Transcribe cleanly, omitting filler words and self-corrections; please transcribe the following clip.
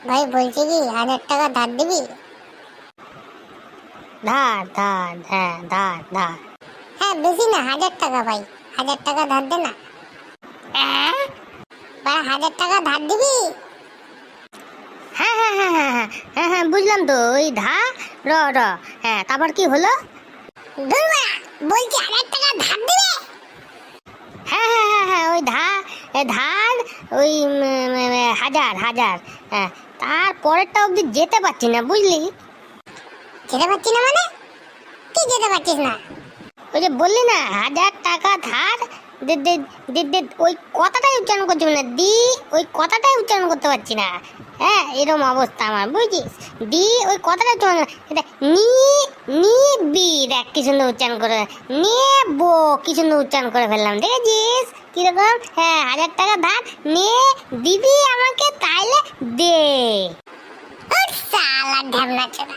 ভাই বলছি কি 1000 টাকা ধার দিবি? ধার ধার, হ্যাঁ ধার ধার। হ্যাঁ বেশি না, 1000 টাকা ভাই, 1000 টাকা ধার দে না। ভাই 1000 টাকা ধার দিবি? হ্যাঁ হ্যাঁ হ্যাঁ হ্যাঁ হ্যাঁ হ্যাঁ হ্যাঁ বুঝলাম তো, ওই ধার। র র হ্যাঁ, তারপর কি হলো? ধুর বাড়া, বলছি 1000 টাকা ধার দিবে? হ্যাঁ হ্যাঁ হ্যাঁ হ্যাঁ ওই ধার, ধার ওই হাজার হাজার। হ্যাঁ, তারপরেরটা অবধি যেতে পারছি না, বুঝলি? যেতে পারছি না মানে? কি যেতে পারছিস না? ওই যে বললি না 1000 টাকা ধার দে দে দে দে, ওই কথাটাই উচ্চারণ করছি না, ওই কথাটাই উচ্চারণ করতে পারছি না। হ্যাঁ, এরকম অবস্থা আমার, বুঝছিস? ওই কথাটা উচ্চারণ, এটা বি দেখ কি সুন্দর উচ্চারণ করে, নেবো কি সুন্দর উচ্চারণ করে ফেললাম, দেখেছিস কিরকম? হ্যাঁ, 1000 টাকা ধার নে, দিবি আমাকে তাইলে দে। ওর শালা ঢ্যামনা ছোড়া।